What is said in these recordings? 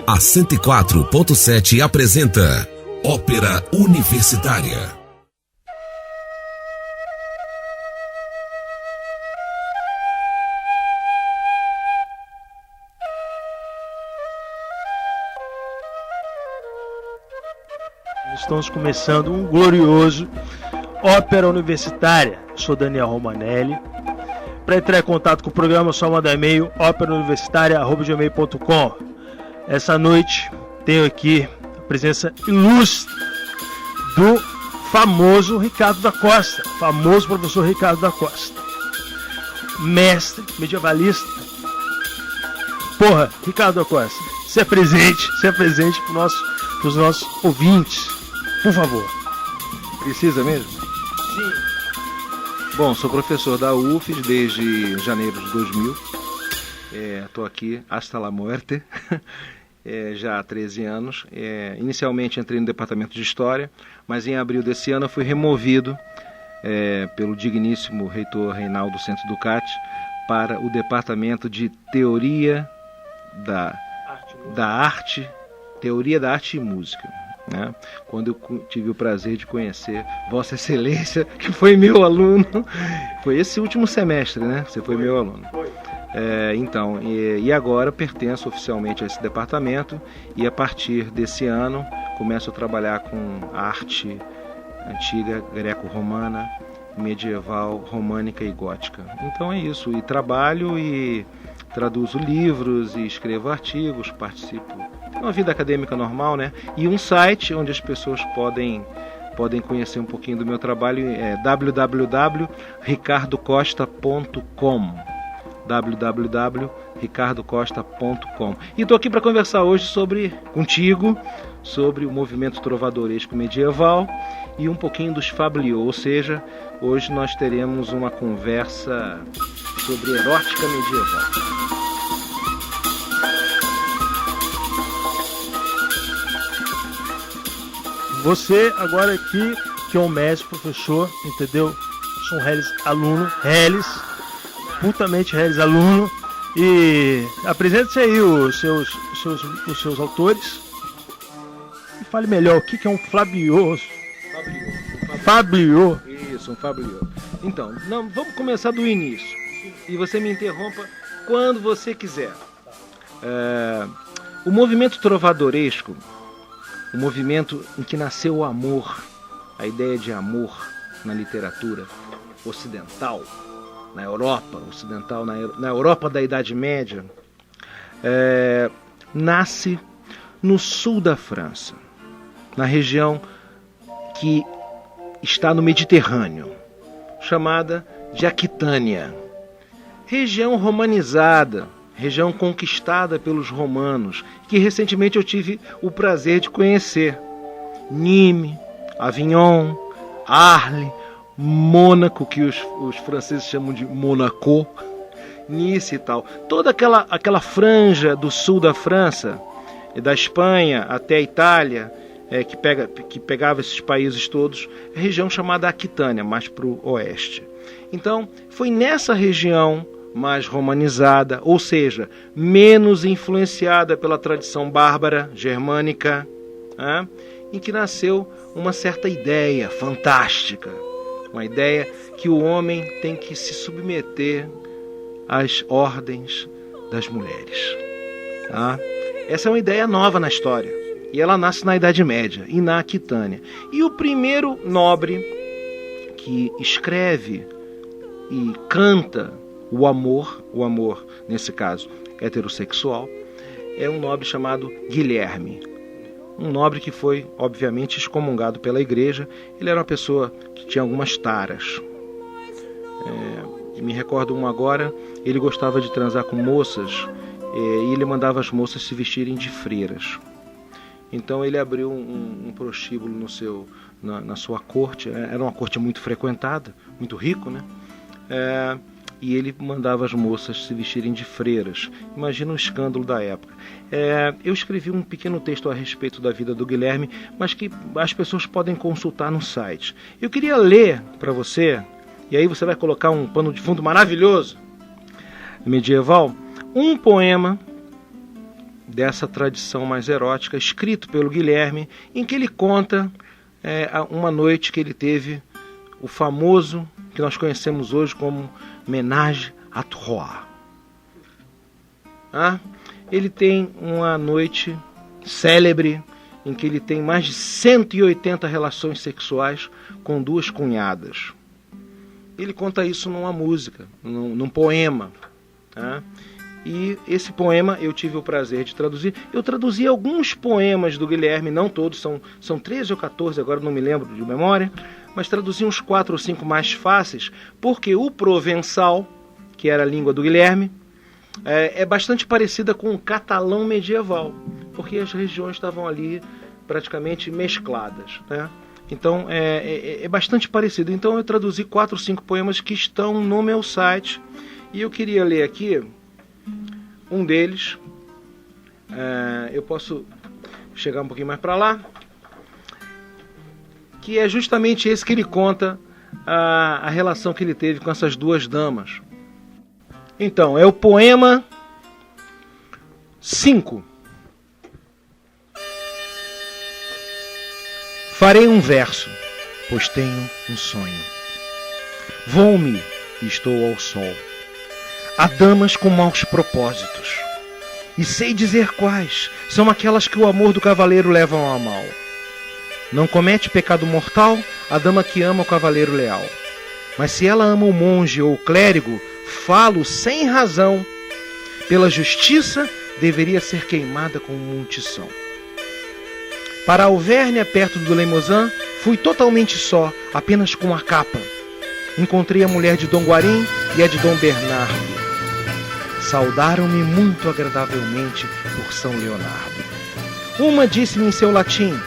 A 104.7 apresenta Ópera Universitária. Estamos começando um glorioso Ópera Universitária. Sou Daniel Romanelli. Para entrar em contato com o programa, é só mandar e-mail operauniversitaria@gmail.com. Essa noite tenho aqui a presença ilustre do famoso Ricardo da Costa, famoso professor Ricardo da Costa, mestre medievalista. Porra, Ricardo da Costa, se apresente para os nossos ouvintes, por favor. Precisa mesmo? Sim. Bom, sou professor da UFES desde janeiro de 2000. Estou aqui hasta la muerte, já há 13 anos. Inicialmente entrei no departamento de História, mas em abril desse ano eu fui removido pelo digníssimo reitor Reinaldo Santos Ducati para o departamento de Teoria da Arte, Teoria da Arte e Música. Né? Quando eu tive o prazer de conhecer Vossa Excelência, que foi meu aluno, foi esse último semestre, né? Você foi meu aluno. E agora pertenço oficialmente a esse departamento e a partir desse ano começo a trabalhar com arte antiga, greco-romana, medieval, românica e gótica. Então é isso, e trabalho e traduzo livros e escrevo artigos, participo de uma vida acadêmica normal, né? E um site onde as pessoas podem conhecer um pouquinho do meu trabalho, é www.ricardocosta.com www.ricardocosta.com. E estou aqui para conversar hoje contigo sobre o movimento trovadoresco medieval e um pouquinho dos fabliaux, ou seja, hoje nós teremos uma conversa sobre erótica medieval. Você agora aqui, que é um mestre, professor, entendeu? Sou um aluno, putamente aluno. E apresente-se aí os seus autores. E fale melhor, o que é um fabliaux? Fabliaux. Isso, um fabliaux. Então, vamos começar do início. E você me interrompa quando você quiser. O movimento trovadoresco, o movimento em que nasceu o amor, a ideia de amor na literatura ocidental, na Europa ocidental, na Europa da Idade Média, nasce no sul da França, na região que está no Mediterrâneo, chamada de Aquitânia, região romanizada, região conquistada pelos romanos, que recentemente eu tive o prazer de conhecer. Nîmes, Avignon, Arles, Mônaco, que os franceses chamam de Monaco, Nice e tal. Toda aquela franja do sul da França, da Espanha até a Itália, que pegava esses países todos, é a região chamada Aquitânia, mais para o oeste. Então, foi nessa região mais romanizada, ou seja, menos influenciada pela tradição bárbara, germânica, em que nasceu uma certa ideia fantástica, uma ideia que o homem tem que se submeter às ordens das mulheres. Essa é uma ideia nova na história, e ela nasce na Idade Média e na Aquitânia. E o primeiro nobre que escreve e canta o amor nesse caso heterossexual, é um nobre chamado Guilherme. Um nobre que foi, obviamente, excomungado pela igreja. Ele era uma pessoa que tinha algumas taras. Me recordo uma agora, ele gostava de transar com moças e ele mandava as moças se vestirem de freiras. Então ele abriu um prostíbulo na sua corte. Era uma corte muito frequentada, muito rico, né? E ele mandava as moças se vestirem de freiras. Imagina o escândalo da época. Eu escrevi um pequeno texto a respeito da vida do Guilherme, mas que as pessoas podem consultar no site. Eu queria ler para você, e aí você vai colocar um pano de fundo maravilhoso, medieval, um poema dessa tradição mais erótica, escrito pelo Guilherme, em que ele conta uma noite que ele teve o famoso, que nós conhecemos hoje como Ménage à Trois. Ele tem uma noite célebre em que ele tem mais de 180 relações sexuais com 2 cunhadas. Ele conta isso numa música, num poema. E esse poema eu tive o prazer de traduzir. Eu traduzi alguns poemas do Guilherme, não todos, são 13 ou 14, agora não me lembro de memória, mas traduzi uns 4 ou 5 mais fáceis, porque o provençal, que era a língua do Guilherme, é bastante parecida com o catalão medieval, porque as regiões estavam ali praticamente mescladas, né? Então é bastante parecido. Então eu traduzi 4 ou 5 poemas que estão no meu site, e eu queria ler aqui um deles. Eu posso chegar um pouquinho mais para lá, que é justamente esse que ele conta a relação que ele teve com essas 2 damas. Então, é o poema 5. Farei um verso, pois tenho um sonho. Vou-me e estou ao sol. Há damas com maus propósitos, e sei dizer quais são aquelas que o amor do cavaleiro levam a mal. Não comete pecado mortal a dama que ama o cavaleiro leal. Mas se ela ama o monge ou o clérigo, falo sem razão. Pela justiça deveria ser queimada com munição. Para a Alvérnia, perto do Lemozin, fui totalmente só, apenas com a capa. Encontrei a mulher de Dom Guarim e a de Dom Bernardo. Saudaram-me muito agradavelmente por São Leonardo. Uma disse-me em seu latim: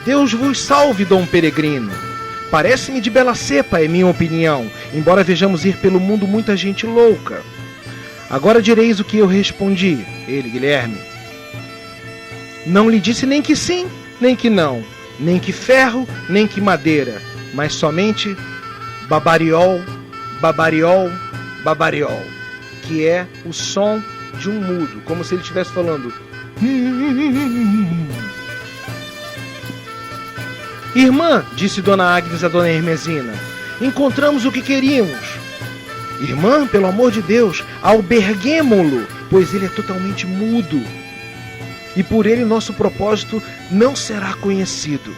Deus vos salve, Dom Peregrino. Parece-me de bela cepa, é minha opinião, embora vejamos ir pelo mundo muita gente louca. Agora direis o que eu respondi, ele, Guilherme. Não lhe disse nem que sim, nem que não, nem que ferro, nem que madeira, mas somente babariol, babariol, babariol, que é o som de um mudo, como se ele estivesse falando. Irmã, disse Dona Agnes a Dona Hermesina, encontramos o que queríamos. Irmã, pelo amor de Deus, alberguemo-lo, pois ele é totalmente mudo. E por ele nosso propósito não será conhecido.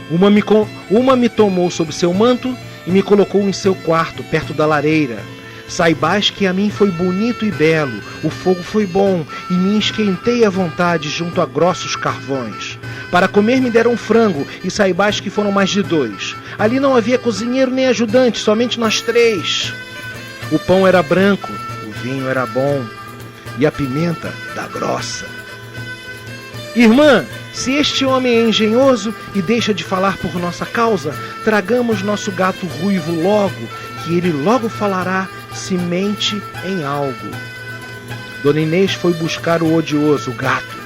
Uma me tomou sob seu manto e me colocou em seu quarto, perto da lareira. Saibais que a mim foi bonito e belo, o fogo foi bom, e me esquentei à vontade junto a grossos carvões. Para comer me deram frango, e saibais que foram mais de 2. Ali não havia cozinheiro nem ajudante, somente nós 3. O pão era branco, o vinho era bom, e a pimenta da grossa. Irmã, se este homem é engenhoso e deixa de falar por nossa causa, tragamos nosso gato ruivo logo, que ele logo falará se mente em algo. Dona Inês foi buscar o odioso, o gato.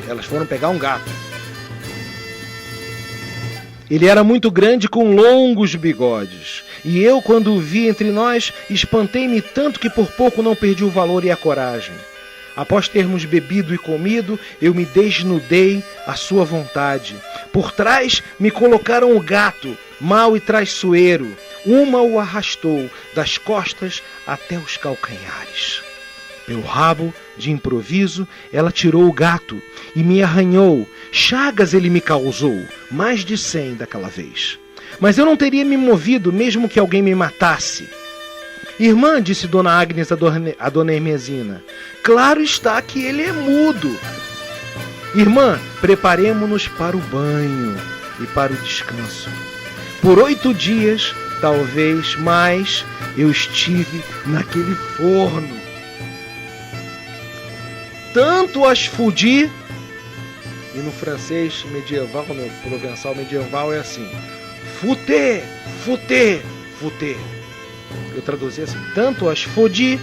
Elas foram pegar um gato. Ele era muito grande com longos bigodes. E eu, quando o vi entre nós, espantei-me tanto que por pouco não perdi o valor e a coragem. Após termos bebido e comido, eu me desnudei à sua vontade. Por trás me colocaram o gato, mau e traiçoeiro. Uma o arrastou das costas até os calcanhares. Pelo rabo, de improviso, ela tirou o gato e me arranhou. Chagas ele me causou, mais de 100 daquela vez. Mas eu não teria me movido mesmo que alguém me matasse. Irmã, disse Dona Agnes a Dona Hermesina, claro está que ele é mudo. Irmã, preparemo-nos para o banho e para o descanso. Por 8 dias, talvez mais, eu estive naquele forno. Tanto as fudi, e no francês medieval, no provençal medieval é assim, fouté, fouté, fouté. Eu traduzi assim, tanto as fodi,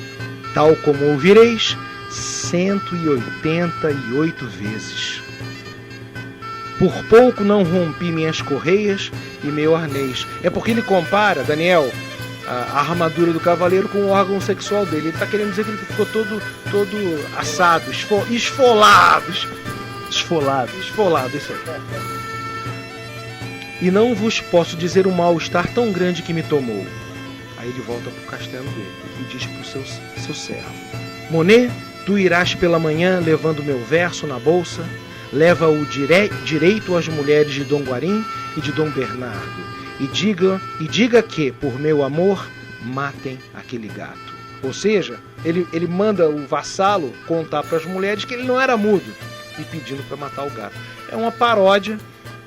tal como ouvireis, 188 vezes. Por pouco não rompi minhas correias e meu arnês. É porque ele compara, Daniel, a armadura do cavaleiro com o órgão sexual dele. Ele está querendo dizer que ele ficou todo assado, esfolado, isso aí. E não vos posso dizer o mal-estar tão grande que me tomou. Aí ele volta para o castelo dele e diz para o seu servo: Monet, tu irás pela manhã levando meu verso na bolsa, leva-o direito às mulheres de Dom Guarim e de Dom Bernardo, e diga que, por meu amor, matem aquele gato. Ou seja, ele manda o vassalo contar para as mulheres que ele não era mudo e pedindo para matar o gato. É uma paródia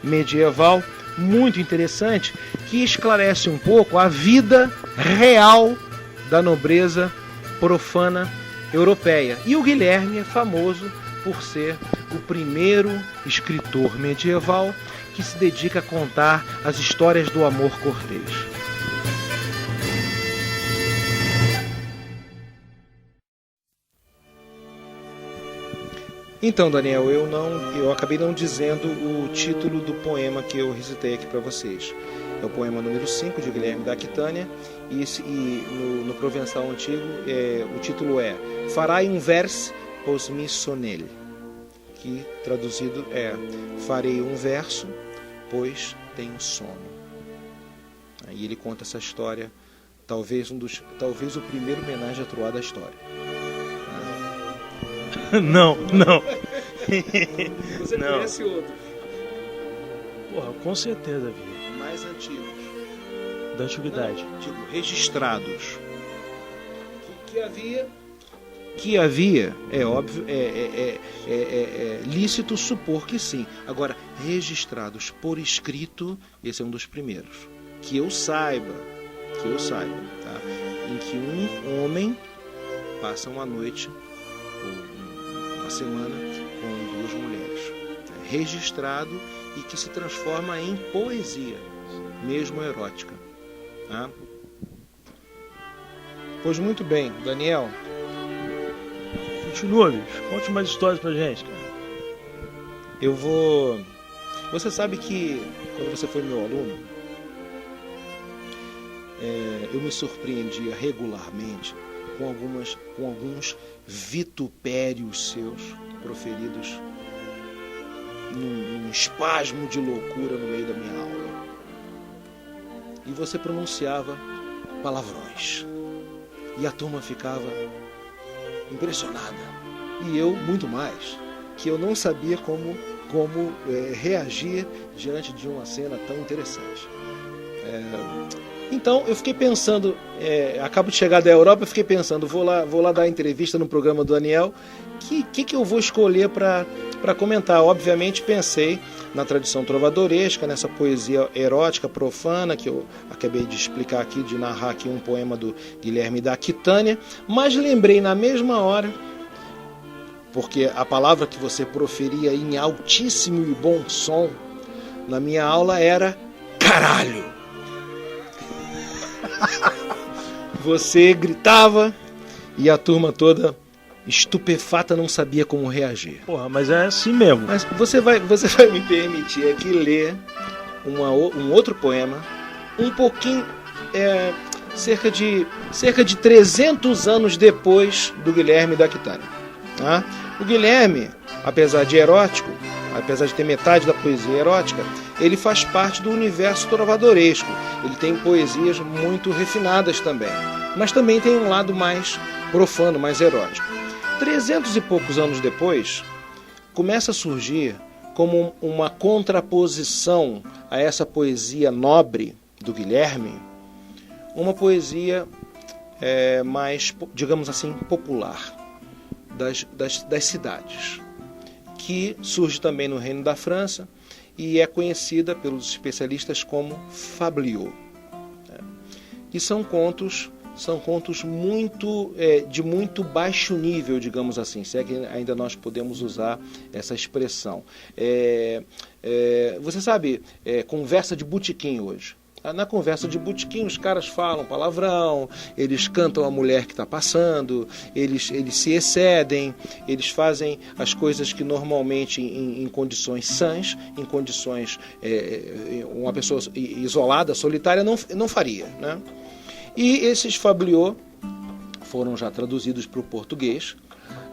medieval muito interessante que esclarece um pouco a vida real da nobreza profana europeia. E o Guilherme é famoso por ser o primeiro escritor medieval que se dedica a contar as histórias do amor cortês. Então, Daniel, eu acabei não dizendo o título do poema que eu recitei aqui para vocês. É o poema número 5 de Guilherme da Aquitânia e no provençal antigo o título é Farai um vers pos mi sonel, que traduzido é Farei um verso, pois tenho sono. Aí ele conta essa história, talvez o primeiro homenagem à Troá da história. Não. Você Não. conhece outro? Porra, com certeza, vi. Mais antigos. Da antiguidade. Tipo, registrados. Que havia, é óbvio, é lícito supor que sim. Agora, registrados por escrito, esse é um dos primeiros. Que eu saiba, tá? Em que um homem passa uma noite ou uma semana com duas mulheres. É registrado e que se transforma em poesia, mesmo erótica. Tá? Pois muito bem, Daniel. Continua, bicho. Conte mais histórias pra gente, cara. Você sabe que quando você foi meu aluno, eu me surpreendia regularmente com alguns vitupérios seus proferidos num espasmo de loucura no meio da minha aula. E você pronunciava palavrões. E a turma ficava impressionada. E eu, muito mais, que eu não sabia como reagir diante de uma cena tão interessante. Então eu fiquei pensando, acabo de chegar da Europa, eu fiquei pensando, vou lá dar entrevista no programa do Daniel, que eu vou escolher para comentar. Obviamente pensei na tradição trovadoresca, nessa poesia erótica, profana, que eu acabei de explicar aqui, de narrar aqui um poema do Guilherme da Aquitânia, mas lembrei na mesma hora, porque a palavra que você proferia em altíssimo e bom som na minha aula era caralho. Você gritava e a turma toda estupefata não sabia como reagir. Porra, mas é assim mesmo. Mas você vai me permitir aqui ler um outro poema, um pouquinho, cerca de 300 anos depois do Guilherme da Aquitânia. Tá? O Guilherme, apesar de erótico, apesar de ter metade da poesia erótica, ele faz parte do universo trovadoresco. Ele tem poesias muito refinadas também, mas também tem um lado mais profano, mais erótico. 300 e poucos anos depois, começa a surgir como uma contraposição a essa poesia nobre do Guilherme, uma poesia mais, digamos assim, popular das cidades, que surge também no Reino da França e é conhecida pelos especialistas como fabliaux, que são contos de muito baixo nível, digamos assim, se é que ainda nós podemos usar essa expressão. Você sabe, conversa de botequim hoje. Na conversa de botequim os caras falam palavrão, eles cantam a mulher que está passando, eles se excedem, eles fazem as coisas que normalmente em condições sãs, em condições uma pessoa isolada, solitária, não faria, né? E esses fabliaux foram já traduzidos para o português,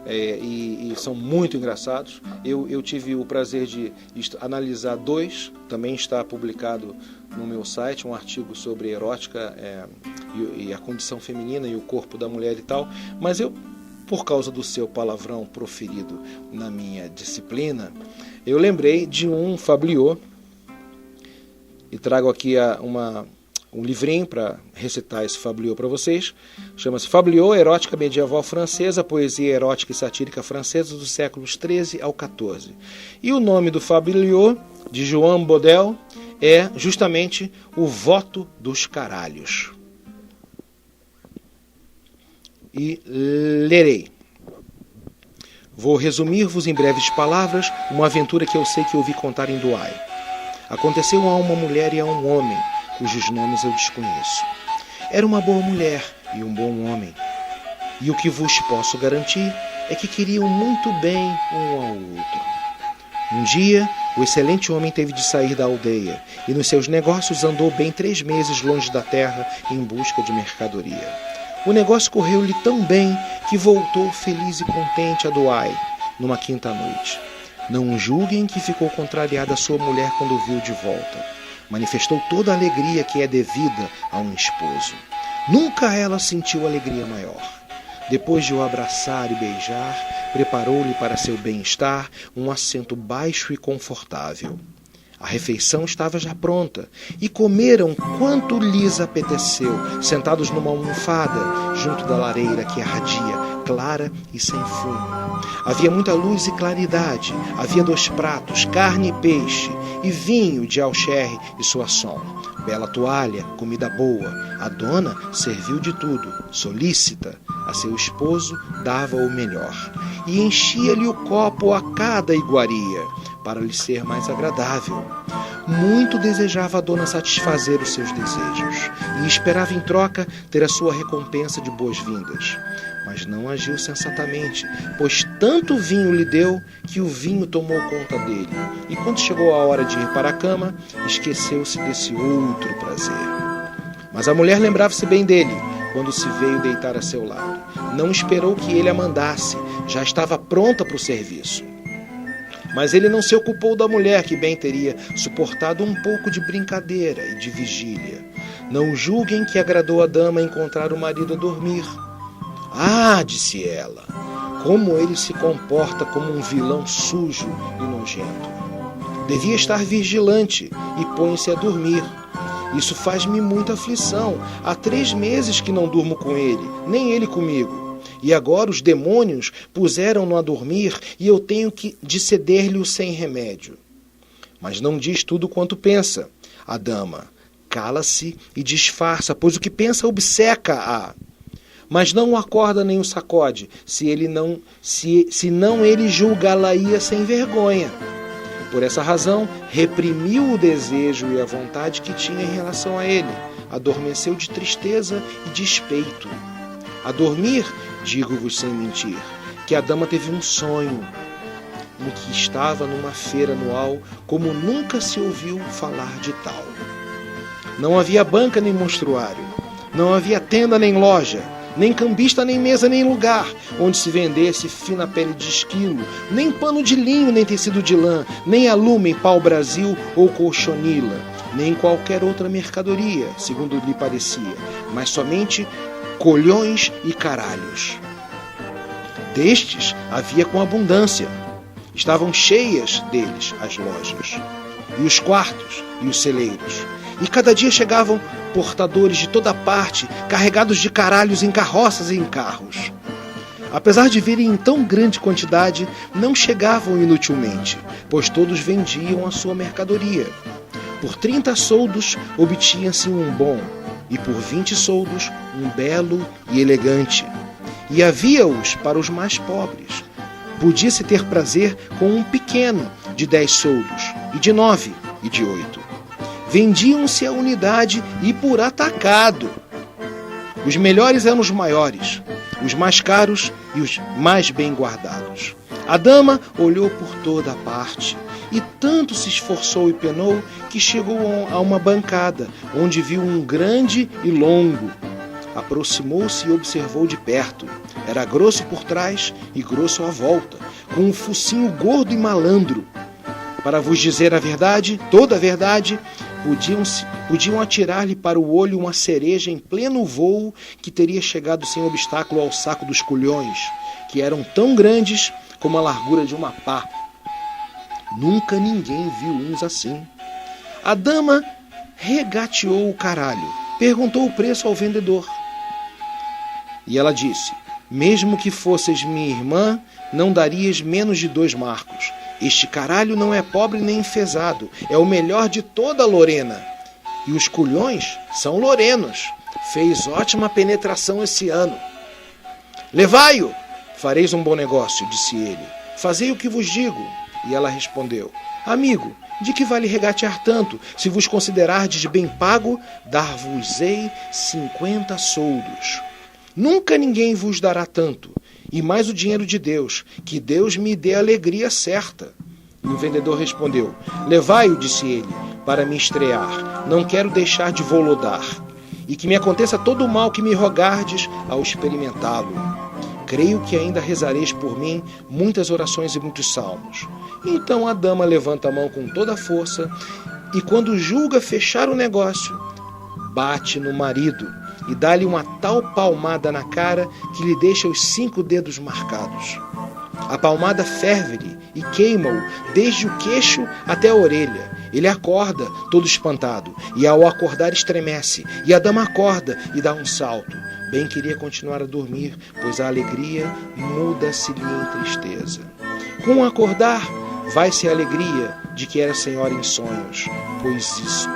e são muito engraçados. Eu tive o prazer de analisar 2, também está publicado no meu site, um artigo sobre erótica e a condição feminina e o corpo da mulher e tal, mas eu, por causa do seu palavrão proferido na minha disciplina, eu lembrei de um fabliau e trago aqui um livrinho para recitar esse fabliau para vocês. Chama-se Fabliau, Erótica Medieval Francesa, Poesia Erótica e Satírica Francesa dos séculos XIII ao XIV. E o nome do fabliau, de Joan Bodel, é justamente O Voto dos Caralhos. E lerei. Vou resumir-vos em breves palavras uma aventura que eu sei que ouvi contar em Douai. Aconteceu a uma mulher e a um homem, cujos nomes eu desconheço. Era uma boa mulher e um bom homem. E o que vos posso garantir é que queriam muito bem um ao outro. Um dia, o excelente homem teve de sair da aldeia e nos seus negócios andou bem 3 meses longe da terra em busca de mercadoria. O negócio correu-lhe tão bem que voltou feliz e contente a Douai, numa quinta noite. Não julguem que ficou contrariada a sua mulher quando o viu de volta. Manifestou toda a alegria que é devida a um esposo. Nunca ela sentiu alegria maior. Depois de o abraçar e beijar, preparou-lhe para seu bem-estar um assento baixo e confortável. A refeição estava já pronta e comeram quanto lhes apeteceu, sentados numa almofada junto da lareira que ardia, clara e sem fumo. Havia muita luz e claridade, havia 2 pratos, carne e peixe, e vinho de Alcherre e Soissons. Bela toalha, comida boa. A dona serviu de tudo, solícita. A seu esposo dava o melhor, e enchia-lhe o copo a cada iguaria, para lhe ser mais agradável. Muito desejava a dona satisfazer os seus desejos, e esperava em troca ter a sua recompensa de boas-vindas. Mas não agiu sensatamente, pois tanto vinho lhe deu que o vinho tomou conta dele, e quando chegou a hora de ir para a cama, esqueceu-se desse outro prazer. Mas a mulher lembrava-se bem dele, quando se veio deitar a seu lado. Não esperou que ele a mandasse, já estava pronta para o serviço. Mas ele não se ocupou da mulher, que bem teria suportado um pouco de brincadeira e de vigília. Não julguem que agradou a dama encontrar o marido a dormir. Ah, disse ela, como ele se comporta como um vilão sujo e nojento. Devia estar vigilante e põe-se a dormir. Isso faz-me muita aflição. Há 3 meses que não durmo com ele, nem ele comigo. E agora os demônios puseram-no a dormir e eu tenho de ceder-lhe sem remédio. Mas não diz tudo quanto pensa. A dama cala-se e disfarça, pois o que pensa obceca-a. Mas não o acorda nem o sacode, senão ele julgá-la-ia sem vergonha. Por essa razão, reprimiu o desejo e a vontade que tinha em relação a ele. Adormeceu de tristeza e despeito. A dormir, digo-vos sem mentir, que a dama teve um sonho, em que estava numa feira anual, como nunca se ouviu falar de tal. Não havia banca nem monstruário, não havia tenda nem loja, nem cambista, nem mesa, nem lugar, onde se vendesse fina pele de esquilo, nem pano de linho, nem tecido de lã, nem alume, pau-brasil ou colchonila, nem qualquer outra mercadoria, segundo lhe parecia, mas somente colhões e caralhos. Destes havia com abundância. Estavam cheias deles as lojas, e os quartos, e os celeiros. E cada dia chegavam portadores de toda parte, carregados de caralhos em carroças e em carros. Apesar de virem em tão grande quantidade, não chegavam inutilmente, pois todos vendiam a sua mercadoria. Por 30 soldos obtinha-se um bom, e por 20 soldos um belo e elegante. E havia-os para os mais pobres. Podia-se ter prazer com um pequeno de 10 soldos, e de 9, e de 8. Vendiam-se a unidade e por atacado. Os melhores eram os maiores, os mais caros e os mais bem guardados. A dama olhou por toda a parte e tanto se esforçou e penou que chegou a uma bancada, onde viu um grande e longo. Aproximou-se e observou de perto. Era grosso por trás e grosso à volta, com um focinho gordo e malandro. Para vos dizer a verdade, toda a verdade, podiam atirar-lhe para o olho uma cereja em pleno vôo que teria chegado sem obstáculo ao saco dos culhões, que eram tão grandes como a largura de uma pá. Nunca ninguém viu uns assim. A dama regateou o caralho, perguntou o preço ao vendedor. E ela disse: mesmo que fosses minha irmã, não darias menos de 2 marcos. Este caralho não é pobre nem enfesado, é o melhor de toda a Lorena. E os culhões são lorenos. Fez ótima penetração esse ano. Levai-o! Fareis um bom negócio, disse ele. Fazei o que vos digo. E ela respondeu: amigo, de que vale regatear tanto? Se vos considerardes de bem pago, dar-vos-ei 50 soldos. Nunca ninguém vos dará tanto, e mais o dinheiro de Deus, que Deus me dê a alegria certa. E o vendedor respondeu: levai-o, disse ele, para me estrear. Não quero deixar de volodar, e que me aconteça todo o mal que me rogardes ao experimentá-lo. Creio que ainda rezareis por mim muitas orações e muitos salmos. Então a dama levanta a mão com toda a força, e quando julga fechar o negócio, bate no marido e dá-lhe uma tal palmada na cara que lhe deixa os 5 dedos marcados. A palmada ferve-lhe e queima-o desde o queixo até a orelha. Ele acorda, todo espantado, e ao acordar estremece, e a dama acorda e dá um salto. Bem queria continuar a dormir, pois a alegria muda-se-lhe em tristeza. Com o acordar, vai-se a alegria de que era senhora em sonhos,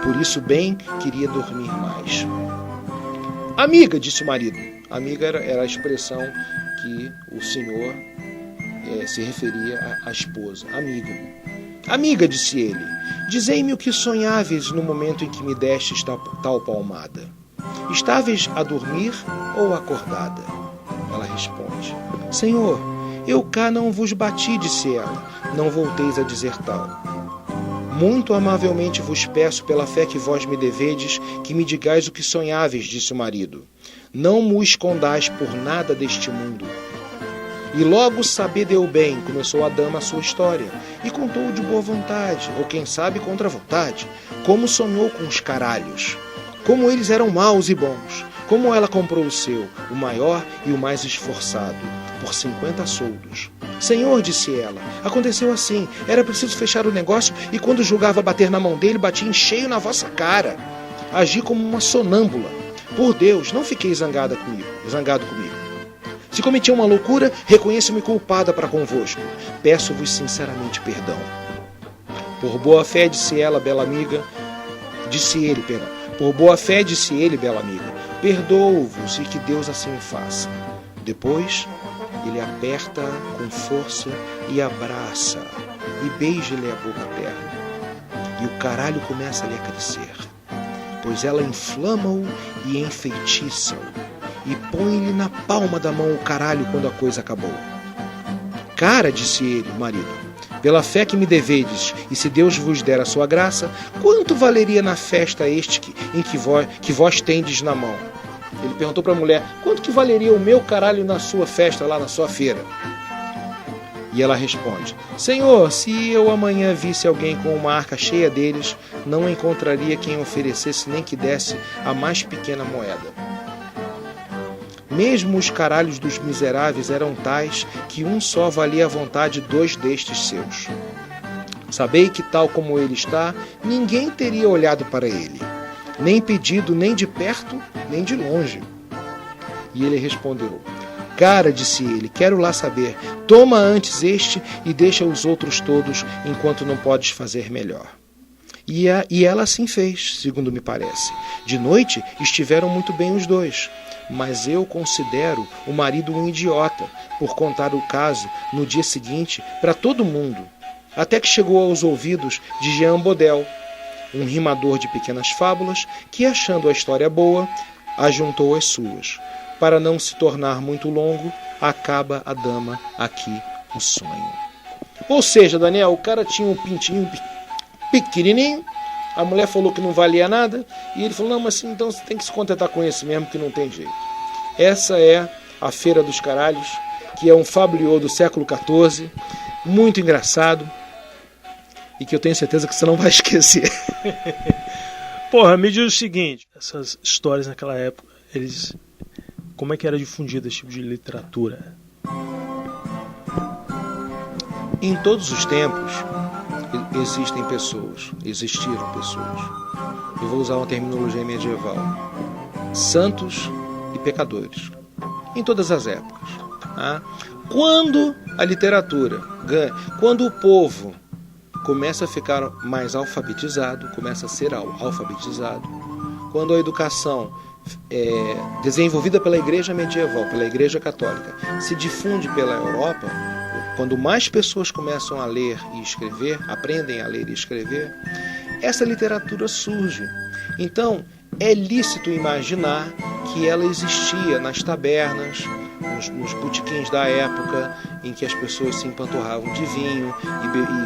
por isso bem queria dormir mais. Amiga, disse o marido. Amiga era a expressão que o senhor se referia à esposa. Amiga. Amiga, disse ele, dizei-me o que sonháveis no momento em que me destes tal palmada. Estáveis a dormir ou acordada? Ela responde: Senhor, eu cá não vos bati, disse ela, não volteis a dizer tal. Muito amavelmente vos peço, pela fé que vós me devedes, que me digais o que sonháveis, disse o marido. Não mo escondais por nada deste mundo. E logo sabedeu bem, começou a dama a sua história, e contou de boa vontade, ou quem sabe contra vontade, como sonhou com os caralhos, como eles eram maus e bons, como ela comprou o seu, o maior e o mais esforçado, por 50 soldos. Senhor, disse ela, aconteceu assim, era preciso fechar o negócio e quando julgava bater na mão dele, batia em cheio na vossa cara. Agi como uma sonâmbula. Por Deus, não fiquei zangado comigo. Se cometi uma loucura, reconheço-me culpada para convosco. Peço-vos sinceramente perdão. Por boa fé, disse ele, bela amiga, perdoo-vos e que Deus assim o faça. Depois, ele aperta-a com força e abraça e beija-lhe a boca terna. E o caralho começa a lhe crescer, pois ela inflama-o e enfeitiça-o e põe-lhe na palma da mão o caralho quando a coisa acabou. Cara, disse ele, marido, pela fé que me devedes, e se Deus vos der a sua graça, quanto valeria na festa este que vós tendes na mão? Ele perguntou para a mulher, quanto que valeria o meu caralho na sua festa, lá na sua feira? E ela responde, Senhor, se eu amanhã visse alguém com uma arca cheia deles, não encontraria quem oferecesse nem que desse a mais pequena moeda. Mesmo os caralhos dos miseráveis eram tais que um só valia à vontade 2 destes seus. Sabei que, tal como ele está, ninguém teria olhado para ele, nem pedido nem de perto, nem de longe. E ele respondeu, cara, disse ele, quero lá saber, toma antes este e deixa os outros todos, enquanto não podes fazer melhor. E ela assim fez, segundo me parece. De noite estiveram muito bem os dois, mas eu considero o marido um idiota por contar o caso no dia seguinte para todo mundo, até que chegou aos ouvidos de Jean Bodel, um rimador de pequenas fábulas que, achando a história boa, ajuntou às suas. Para não se tornar muito longo, acaba a dama aqui o sonho. Ou seja, Daniel, o cara tinha um pintinho pequenininho, a mulher falou que não valia nada, e ele falou, não, mas então você tem que se contentar com esse mesmo, que não tem jeito. Essa é a Feira dos Caralhos, que é um fabliô do século XIV, muito engraçado, e que eu tenho certeza que você não vai esquecer. Porra, me diz o seguinte, essas histórias naquela época, como é que era difundido esse tipo de literatura? Em todos os tempos existiram pessoas. Eu vou usar uma terminologia medieval. Santos e pecadores. Em todas as épocas. Tá? Quando a literatura ganha, quando o povo começa a ficar mais alfabetizado, começa a ser alfabetizado, quando a educação desenvolvida pela igreja medieval, pela igreja católica, se difunde pela Europa, quando mais pessoas começam a ler e escrever, aprendem a ler e escrever, essa literatura surge. Então, é lícito imaginar que ela existia nas tabernas, nos botequins da época, em que as pessoas se empanturravam de vinho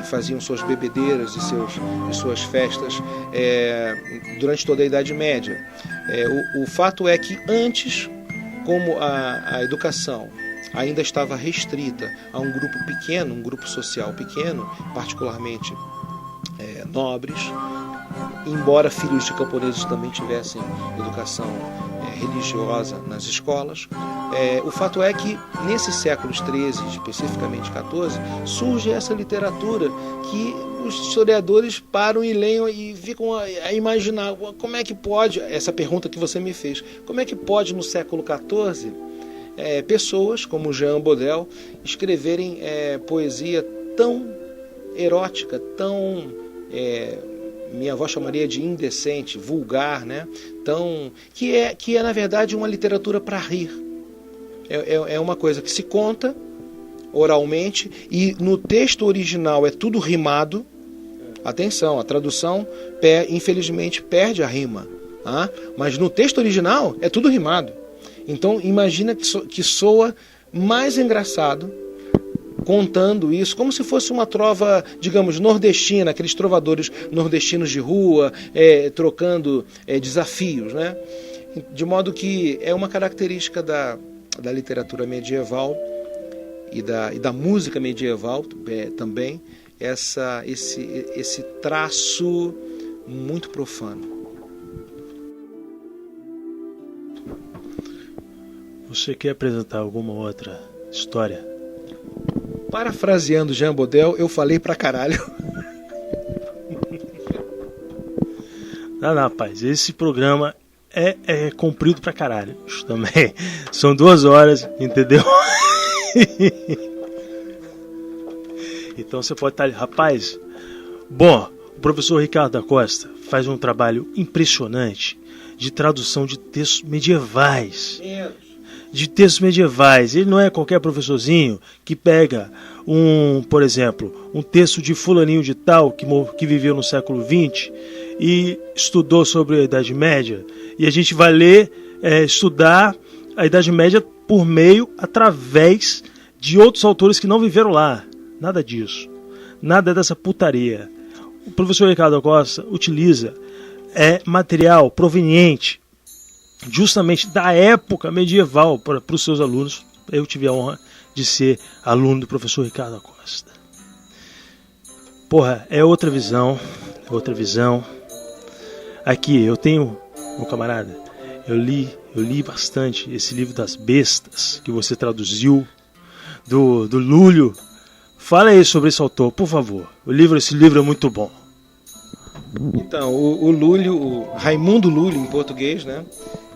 e faziam suas bebedeiras e suas festas durante toda a Idade Média. O fato é que antes, como a educação ainda estava restrita a um grupo pequeno, um grupo social pequeno, particularmente nobres, embora filhos de camponeses também tivessem educação religiosa nas escolas, o fato é que nesses séculos XIII, especificamente XIV, surge essa literatura que os historiadores param e leem e ficam a imaginar como é que pode, essa pergunta que você me fez, como é que pode no século XIV pessoas como Jean Bodel escreverem poesia tão erótica, tão minha avó chamaria de indecente, vulgar, né? Que é na verdade uma literatura para rir. É uma coisa que se conta oralmente e no texto original é tudo rimado. Atenção, a tradução infelizmente perde a rima, mas no texto original é tudo rimado. Então imagina que soa mais engraçado contando isso, como se fosse uma trova, digamos, nordestina, aqueles trovadores nordestinos de rua, trocando desafios, né? De modo que é uma característica da literatura medieval e da música medieval também, esse traço muito profano. Você quer apresentar alguma outra história? Parafraseando Jean Bodel, eu falei pra caralho. Não, rapaz, esse programa é comprido pra caralho. Isso também. São 2 horas, entendeu? Então você pode estar ali. Rapaz, bom, o professor Ricardo da Costa faz um trabalho impressionante de tradução de textos medievais. Ele não é qualquer professorzinho que pega por exemplo, um texto de fulaninho de tal que viveu no século XX e estudou sobre a Idade Média, e a gente vai ler, estudar a Idade Média através de outros autores que não viveram lá. Nada disso. Nada dessa putaria. O professor Ricardo da Costa utiliza material proveniente justamente da época medieval para os seus alunos. Eu tive a honra de ser aluno do professor Ricardo da Costa. Porra, é outra visão. Aqui, eu tenho, meu camarada, eu li bastante esse livro das bestas que você traduziu, do Lúlio. Fala aí sobre esse autor, por favor. Esse livro é muito bom. Então, o Lúlio, o Raimundo Lúlio em português, né?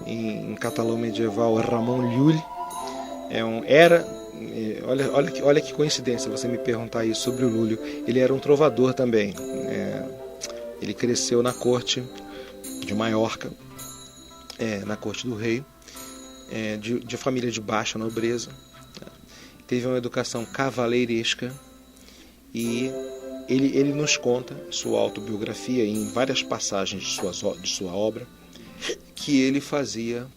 Em catalão medieval, Ramon Llull, olha que coincidência você me perguntar isso sobre o Lúlio. Ele era um trovador também. Ele cresceu na corte de Maiorca, na corte do rei, de família de baixa nobreza. Teve uma educação cavaleiresca e ele nos conta, sua autobiografia, em várias passagens de sua obra, que ele fazia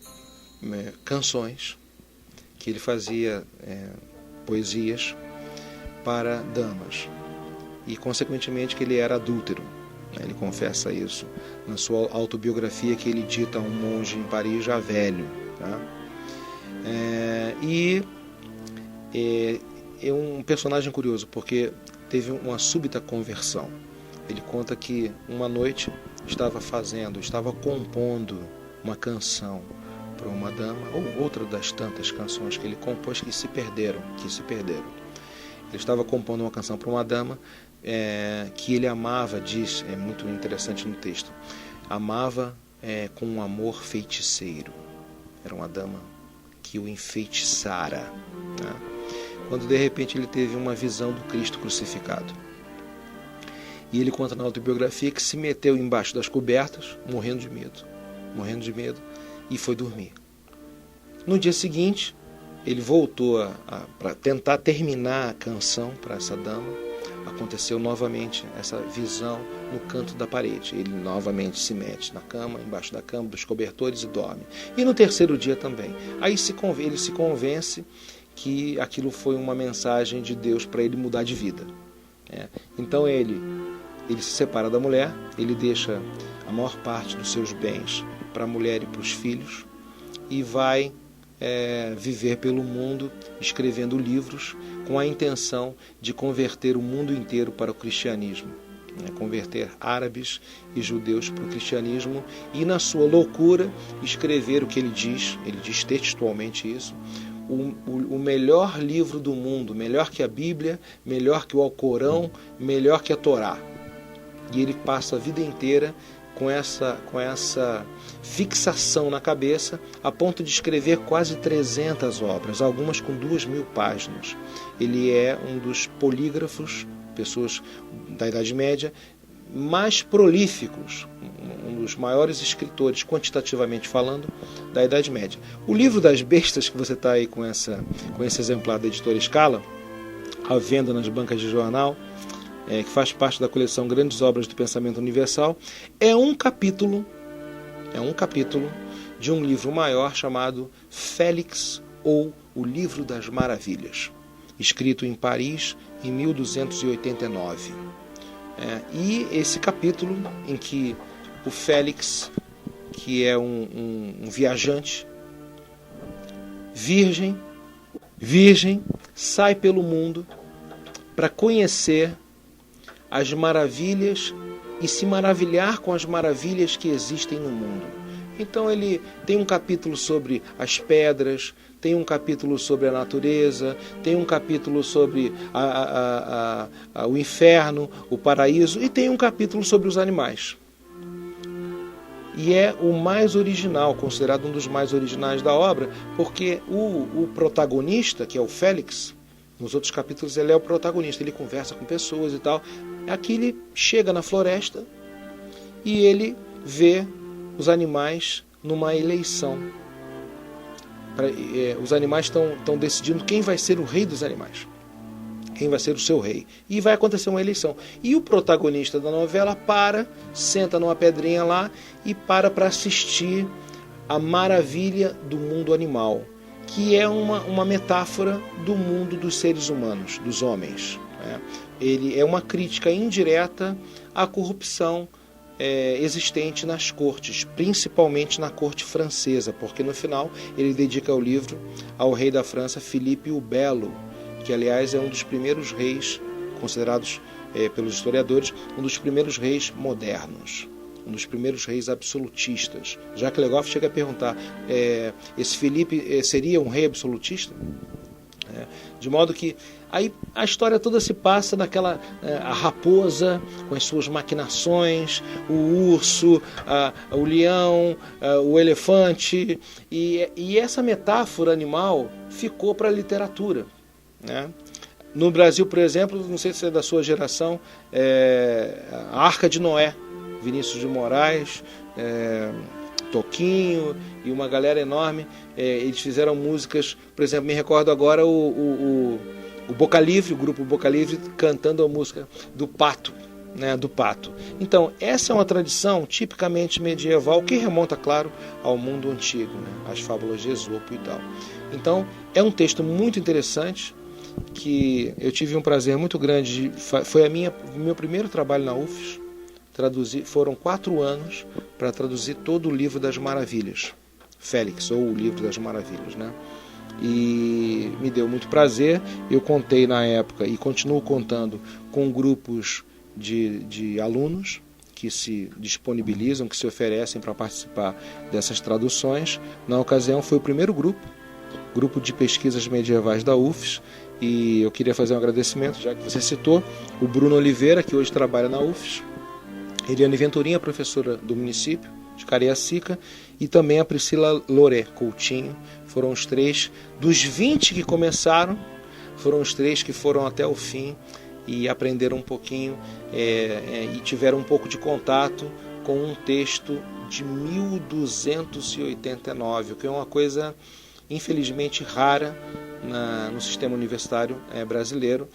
canções, que ele fazia poesias para damas e, consequentemente, que ele era adúltero. Ele confessa isso na sua autobiografia que ele dita a um monge em Paris já velho. Tá? É um personagem curioso, porque teve uma súbita conversão. Ele conta que uma noite estava compondo uma canção para uma dama, ou outra das tantas canções que ele compôs que se perderam. Ele estava compondo uma canção para uma dama que ele amava, diz, é muito interessante no texto, amava com um amor feiticeiro. Era uma dama que o enfeitiçara, né? Quando de repente ele teve uma visão do Cristo crucificado. E ele conta na autobiografia que se meteu embaixo das cobertas, morrendo de medo, e foi dormir. No dia seguinte, ele voltou para tentar terminar a canção para essa dama. Aconteceu novamente essa visão no canto da parede. Ele novamente se mete na cama, embaixo da cama, dos cobertores, e dorme. E no terceiro dia também. Aí ele se convence que aquilo foi uma mensagem de Deus para ele mudar de vida. Então ele se separa da mulher, ele deixa a maior parte dos seus bens para a mulher e para os filhos, e vai viver pelo mundo escrevendo livros com a intenção de converter o mundo inteiro para o cristianismo, converter árabes e judeus para o cristianismo, e na sua loucura escrever o que ele diz textualmente isso: o melhor livro do mundo, melhor que a Bíblia, melhor que o Alcorão, melhor que a Torá. E ele passa a vida inteira com essa fixação na cabeça, a ponto de escrever quase 300 obras, algumas com 2.000 páginas. Ele é um dos polígrafos, pessoas da Idade Média, mais prolíficos, um dos maiores escritores, quantitativamente falando, da Idade Média. O livro das bestas, que você está aí com esse exemplar da editora Scala, à venda nas bancas de jornal, que faz parte da coleção Grandes Obras do Pensamento Universal, é um capítulo de um livro maior chamado Félix, ou O Livro das Maravilhas, escrito em Paris em 1289. E esse capítulo em que o Félix, que é um viajante, virgem, sai pelo mundo para conhecer as maravilhas e se maravilhar com as maravilhas que existem no mundo. Então ele tem um capítulo sobre as pedras, tem um capítulo sobre a natureza, tem um capítulo sobre o inferno, o paraíso, e tem um capítulo sobre os animais. E é o mais original, considerado um dos mais originais da obra, porque o protagonista, que é o Félix, nos outros capítulos ele é o protagonista, ele conversa com pessoas e tal. Aqui ele chega na floresta e ele vê os animais numa eleição. Os animais estão decidindo quem vai ser o rei dos animais, quem vai ser o seu rei. E vai acontecer uma eleição. E o protagonista da novela senta numa pedrinha lá e para assistir a maravilha do mundo animal, que é uma metáfora do mundo dos seres humanos, dos homens. Ele é uma crítica indireta à corrupção existente nas cortes, principalmente na corte francesa, porque no final ele dedica o livro ao rei da França, Filipe o Belo, que aliás é um dos primeiros reis, considerados pelos historiadores, um dos primeiros reis modernos, um dos primeiros reis absolutistas. Jacques Le Goff chega a perguntar, esse Filipe seria um rei absolutista? De modo que aí a história toda se passa naquela a raposa com as suas maquinações, o urso, o leão, o elefante, e essa metáfora animal ficou para a literatura, né? No Brasil, por exemplo, não sei se é da sua geração, a Arca de Noé, Vinícius de Moraes, Toquinho e uma galera enorme, eles fizeram músicas, por exemplo, me recordo agora o Boca Livre, o grupo Boca Livre, cantando a música do pato, né, do pato. Então, essa é uma tradição tipicamente medieval que remonta, claro, ao mundo antigo, né, às fábulas de Esopo e tal. Então, é um texto muito interessante que eu tive um prazer muito grande foi o meu primeiro trabalho na UFES. Foram 4 anos para traduzir todo o Livro das Maravilhas, Félix, ou o Livro das Maravilhas, né? e me deu muito prazer. Eu contei na época e continuo contando com grupos de alunos que se disponibilizam, que se oferecem para participar dessas traduções. Na ocasião foi o primeiro grupo de pesquisas medievais da UFES, e eu queria fazer um agradecimento, já que você citou, o Bruno Oliveira, que hoje trabalha na UFES, Eliane Venturinha, professora do município de Cariacica, e também a Priscila Loré Coutinho. Foram os 3 dos 20 que começaram, foram os 3 que foram até o fim e aprenderam um pouquinho e tiveram um pouco de contato com um texto de 1289, o que é uma coisa infelizmente rara no sistema universitário brasileiro.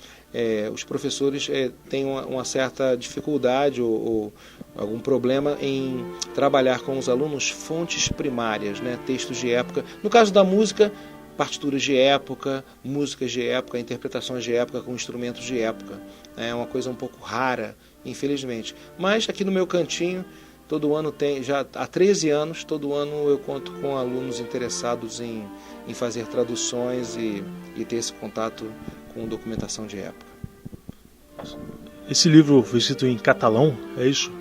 Os professores têm uma certa dificuldade ou algum problema em trabalhar com os alunos fontes primárias, né? Textos de época. No caso da música, partituras de época, músicas de época, interpretações de época com instrumentos de época. É uma coisa um pouco rara, infelizmente. Mas aqui no meu cantinho, todo ano já há 13 anos, todo ano eu conto com alunos interessados em fazer traduções e ter esse contato com documentação de época. Esse livro foi escrito em catalão, é isso?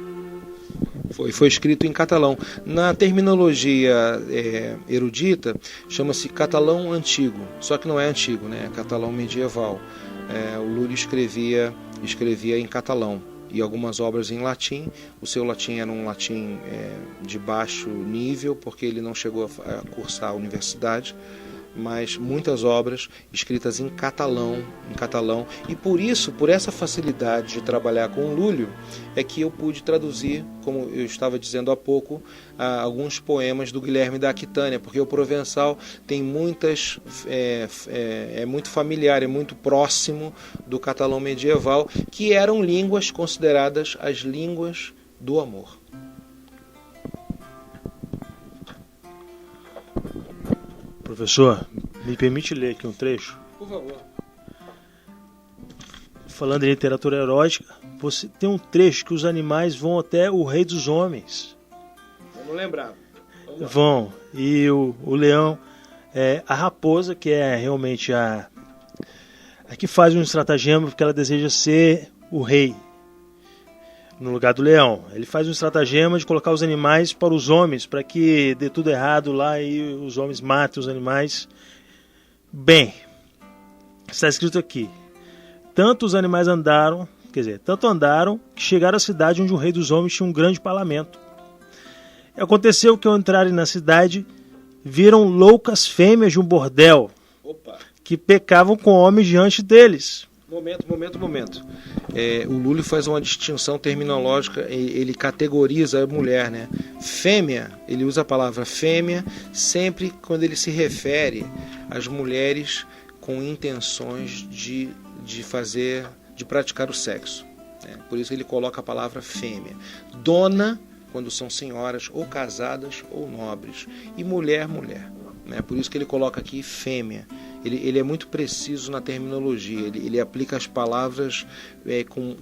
Foi escrito em catalão. Na terminologia erudita, chama-se catalão antigo, só que não é antigo, né? É catalão medieval. O Lúlio escrevia em catalão e algumas obras em latim. O seu latim era um latim de baixo nível, porque ele não chegou a cursar a universidade, mas muitas obras escritas em catalão, e por essa facilidade de trabalhar com o Lúlio, é que eu pude traduzir, como eu estava dizendo há pouco, alguns poemas do Guilherme da Aquitânia, porque o provençal tem muitas, é muito familiar, é muito próximo do catalão medieval, que eram línguas consideradas as línguas do amor. Professor, me permite ler aqui um trecho? Por favor. Falando em literatura erótica, você tem um trecho que os animais vão até o rei dos homens. Vamos lembrar. Vão. E o leão, a raposa, que é realmente a que faz um estratagema porque ela deseja ser o rei no lugar do leão. Ele faz um estratagema de colocar os animais para os homens, para que dê tudo errado lá e os homens matem os animais. Bem, está escrito aqui: tanto andaram que chegaram à cidade onde o rei dos homens tinha um grande parlamento. Aconteceu que ao entrarem na cidade, viram loucas fêmeas de um bordel. Opa. Que pecavam com homens diante deles. Momento. O Lúlio faz uma distinção terminológica, ele categoriza a mulher, né? Fêmea, ele usa a palavra fêmea sempre quando ele se refere às mulheres com intenções de praticar o sexo. Né? Por isso ele coloca a palavra fêmea. Dona, quando são senhoras ou casadas ou nobres. E mulher. Né? Por isso que ele coloca aqui fêmea. Ele é muito preciso na terminologia, ele aplica as palavras com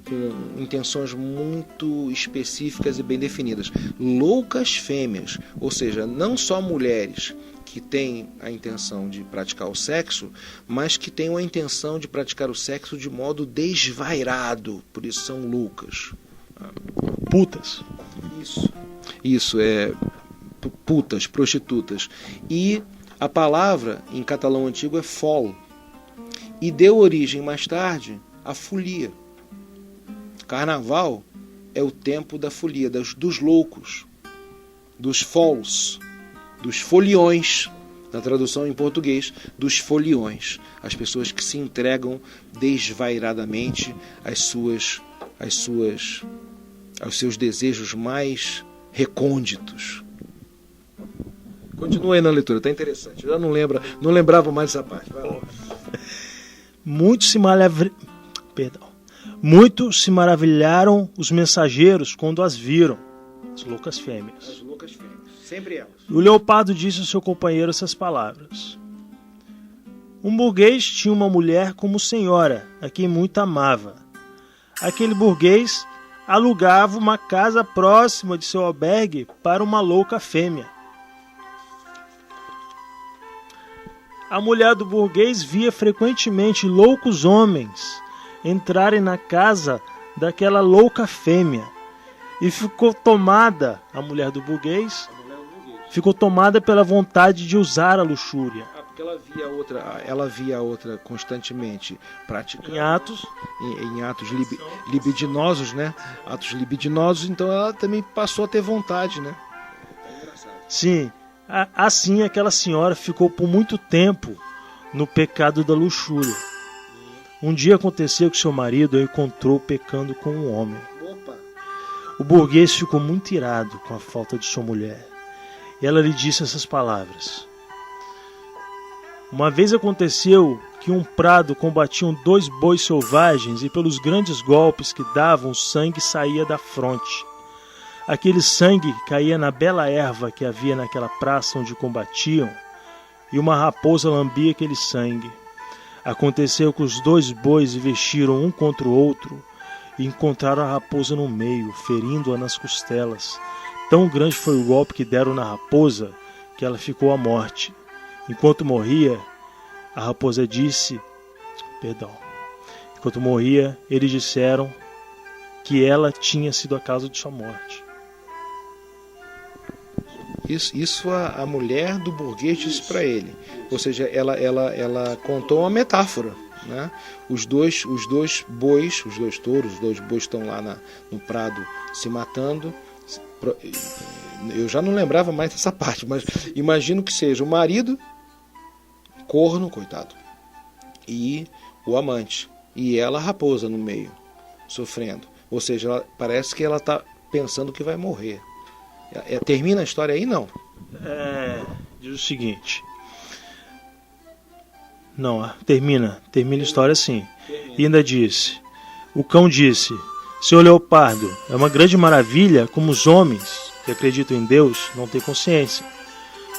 intenções muito específicas e bem definidas. Loucas fêmeas, ou seja, não só mulheres que têm a intenção de praticar o sexo, mas que têm a intenção de praticar o sexo de modo desvairado, por isso são loucas. Putas. Isso, putas, prostitutas. E a palavra em catalão antigo é fol, e deu origem mais tarde à folia. Carnaval é o tempo da folia, dos loucos, dos fols, dos foliões, na tradução em português, dos foliões, as pessoas que se entregam desvairadamente aos seus desejos mais recônditos. Continua aí na leitura, está interessante. Eu não lembrava mais essa parte. Vai lá. Muitos se maravilharam os mensageiros quando as viram, as loucas fêmeas. Sempre elas. O leopardo disse ao seu companheiro essas palavras: um burguês tinha uma mulher como senhora, a quem muito amava. Aquele burguês alugava uma casa próxima de seu albergue para uma louca fêmea. A mulher do burguês via frequentemente loucos homens entrarem na casa daquela louca fêmea e ficou tomada, a mulher do burguês, ficou tomada pela vontade de usar a luxúria. Porque ela via a outra constantemente praticando em atos libidinosos, né? Atos libidinosos, então ela também passou a ter vontade, né? Sim, assim aquela senhora ficou por muito tempo no pecado da luxúria. Um dia aconteceu que seu marido a encontrou pecando com um homem. O burguês ficou muito irado com a falta de sua mulher. E ela lhe disse essas palavras: uma vez aconteceu que um prado combatiam 2 bois selvagens e pelos grandes golpes que davam, o sangue saía da fronte. Aquele sangue caía na bela erva que havia naquela praça onde combatiam, e uma raposa lambia aquele sangue. Aconteceu que os 2 bois investiram um contra o outro e encontraram a raposa no meio, ferindo-a nas costelas. Tão grande foi o golpe que deram na raposa que ela ficou à morte. Enquanto morria, eles disseram que ela tinha sido a causa de sua morte. Isso a mulher do burguês disse para ele. Ou seja, ela contou uma metáfora, né? Os dois bois, os 2 touros, os 2 bois estão lá no prado se matando. Eu já não lembrava mais dessa parte, mas imagino que seja o marido, corno, coitado, e o amante, e ela a raposa no meio, sofrendo. Ou seja, parece que ela está pensando que vai morrer. Termina a história aí, não? Diz o seguinte. Não, termina a história assim. E ainda disse: o cão disse: Senhor Leopardo, é uma grande maravilha como os homens que acreditam em Deus não têm consciência,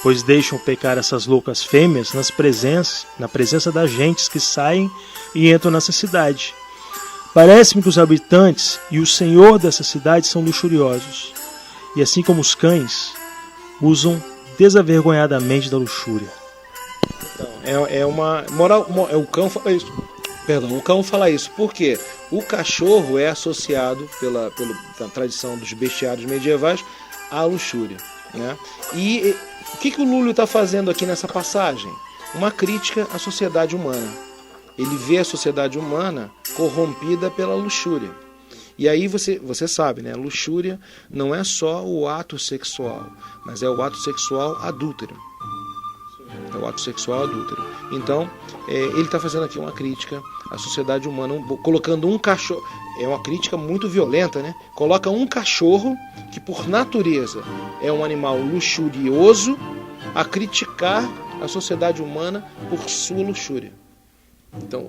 pois deixam pecar essas loucas fêmeas na presença das gentes que saem e entram nessa cidade. Parece-me que os habitantes e o senhor dessa cidade são luxuriosos, e assim como os cães, usam desavergonhadamente da luxúria. Então, é uma moral. O cão fala isso. Perdão, o cão fala isso porque o cachorro é associado pela tradição dos bestiários medievais à luxúria, né? E o que o Lúlio está fazendo aqui nessa passagem? Uma crítica à sociedade humana. Ele vê a sociedade humana corrompida pela luxúria. E aí você sabe, né? Luxúria não é só o ato sexual, mas é o ato sexual adúltero. É o ato sexual adúltero. Então, ele está fazendo aqui uma crítica à sociedade humana, colocando um cachorro. É uma crítica muito violenta, né? Coloca um cachorro, que por natureza é um animal luxurioso, a criticar a sociedade humana por sua luxúria. Então,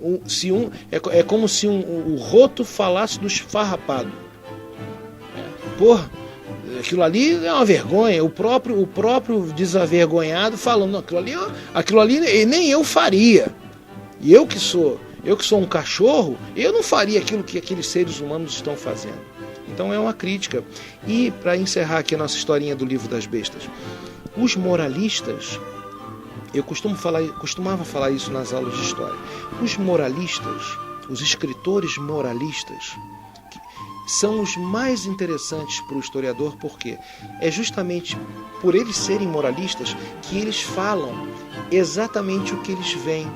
é como se o roto falasse do esfarrapado. Porra, aquilo ali é uma vergonha. O próprio desavergonhado falando, aquilo ali nem eu faria. E eu que sou um cachorro, eu não faria aquilo que aqueles seres humanos estão fazendo. Então é uma crítica. E para encerrar aqui a nossa historinha do Livro das Bestas, os moralistas, eu costumava falar isso nas aulas de história. Os moralistas, os escritores moralistas, são os mais interessantes para o historiador, porque é justamente por eles serem moralistas que eles falam exatamente o que eles veem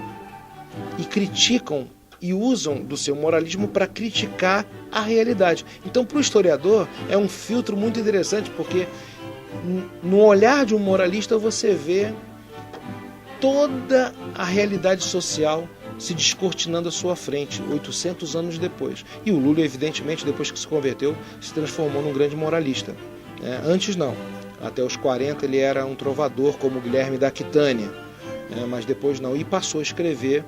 e criticam e usam do seu moralismo para criticar a realidade. Então, para o historiador, é um filtro muito interessante, porque no olhar de um moralista você vê toda a realidade social se descortinando à sua frente, 800 anos depois. E o Lúlio, evidentemente, depois que se converteu, se transformou num grande moralista. Antes não. Até os 40 ele era um trovador, como Guilherme da Aquitânia. Mas depois não. E passou a escrever,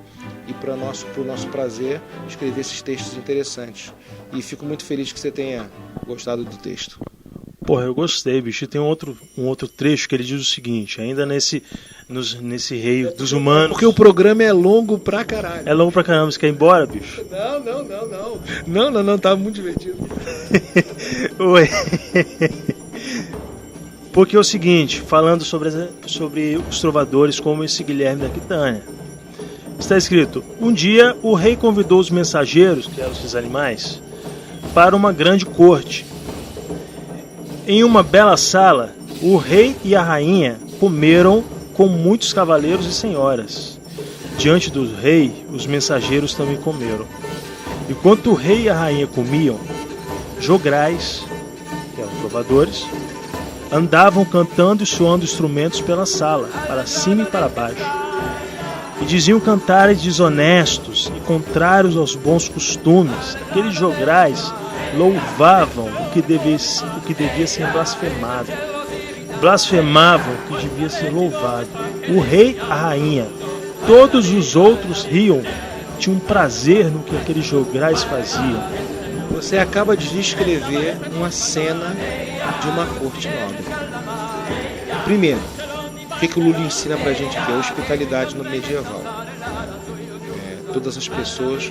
e para o nosso prazer, escrever esses textos interessantes. E fico muito feliz que você tenha gostado do texto. Porra, eu gostei, bicho. E tem um outro trecho que ele diz o seguinte, ainda nesse rei dos humanos. Porque o programa é longo pra caralho. É longo pra caramba, você quer ir embora, bicho? Não, tá muito divertido. Oi. Porque é o seguinte, falando sobre os trovadores como esse Guilherme da Aquitânia. Está escrito: um dia o rei convidou os mensageiros, que eram esses animais, para uma grande corte. Em uma bela sala, o rei e a rainha comeram com muitos cavaleiros e senhoras. Diante do rei, os mensageiros também comeram. Enquanto o rei e a rainha comiam, jograis, que eram trovadores, andavam cantando e soando instrumentos pela sala, para cima e para baixo. E diziam cantares desonestos e contrários aos bons costumes. Aqueles jograis louvavam o que devia ser blasfemado. Blasfemavam o que devia ser louvado. O rei, a rainha, todos os outros riam, tinham prazer no que aqueles jograis faziam. Você acaba de descrever uma cena de uma corte nobre. Primeiro, o que o Lula ensina pra gente aqui? A hospitalidade no medieval. Todas as pessoas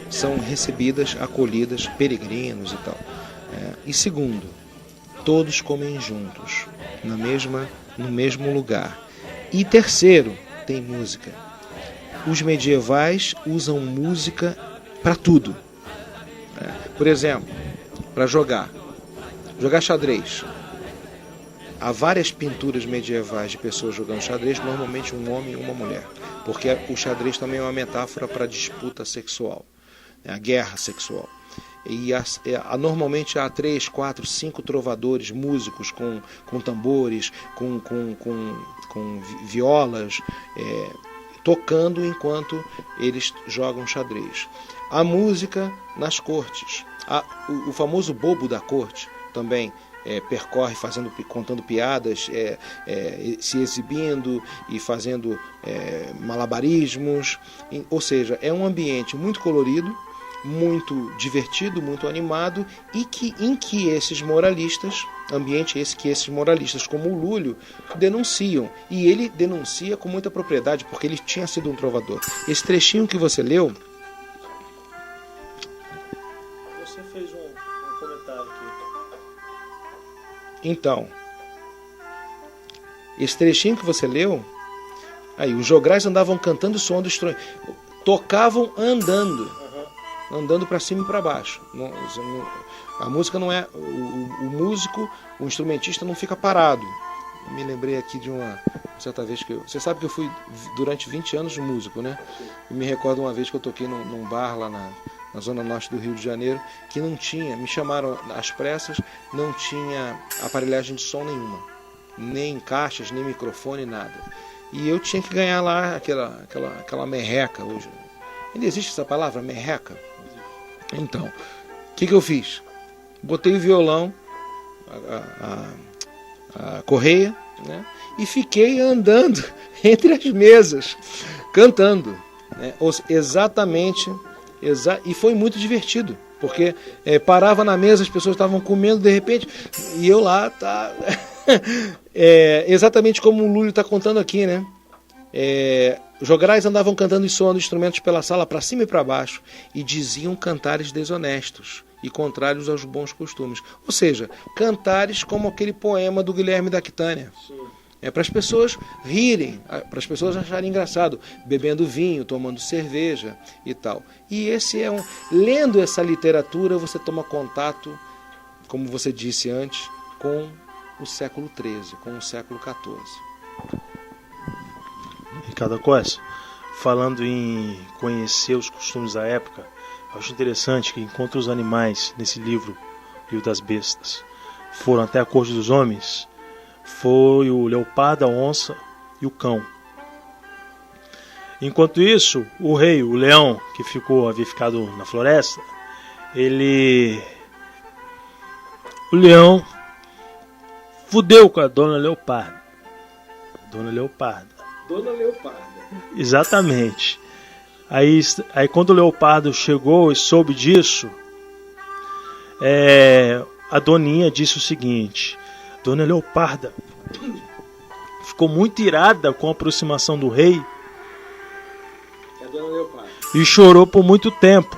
são recebidas, acolhidas, peregrinos e tal. E segundo, todos comem juntos, no mesmo lugar. E terceiro, tem música. Os medievais usam música para tudo. Por exemplo, para jogar xadrez. Há várias pinturas medievais de pessoas jogando xadrez, normalmente um homem e uma mulher, porque o xadrez também é uma metáfora para a disputa sexual, a guerra sexual. E normalmente há 3, 4, 5 trovadores, músicos com tambores, com violas, tocando enquanto eles jogam xadrez. A música nas cortes, o famoso bobo da corte também percorre contando piadas, se exibindo e fazendo malabarismos, ou seja, é um ambiente muito colorido, muito divertido, muito animado, e em que esses moralistas, ambiente esse que esses moralistas como o Lúlio denunciam, e ele denuncia com muita propriedade, porque ele tinha sido um trovador. Esse trechinho que você leu, você fez um comentário aqui. Então, esse trechinho que você leu, aí os jograis andavam cantando o som do instrumento, tocavam andando para cima e para baixo. A música não é... O músico, o instrumentista não fica parado. Eu me lembrei aqui de uma certa vez que você sabe que eu fui durante 20 anos músico, né? Eu me recordo uma vez que eu toquei num bar lá na zona norte do Rio de Janeiro, que não tinha, me chamaram às pressas, não tinha aparelhagem de som nenhuma. Nem caixas, nem microfone, nada. E eu tinha que ganhar lá aquela merreca hoje. Ainda existe essa palavra, merreca? Então, o que eu fiz? Botei o violão, a correia, né? E fiquei andando entre as mesas, cantando, né? Exatamente, e foi muito divertido, porque parava na mesa, as pessoas estavam comendo de repente, e eu lá, exatamente como o Lúlio está contando aqui, né? Os jograis andavam cantando e soando instrumentos pela sala para cima e para baixo, e diziam cantares desonestos e contrários aos bons costumes. Ou seja, cantares como aquele poema do Guilherme da Aquitânia. Para as pessoas rirem, para as pessoas acharem engraçado, bebendo vinho, tomando cerveja e tal. E lendo essa literatura, você toma contato, como você disse antes, com o século XIII, com o século XIV. Ricardo Costa, falando em conhecer os costumes da época, eu acho interessante que enquanto os animais nesse livro das Bestas, foram até a corte dos homens, foi o leopardo, a onça e o cão. Enquanto isso, o rei, o leão, que havia ficado na floresta, o leão fudeu com a dona leoparda. Dona Leoparda. Exatamente. Aí quando o leopardo chegou e soube disso, a doninha disse o seguinte: Dona Leoparda ficou muito irada com a aproximação do rei e chorou por muito tempo.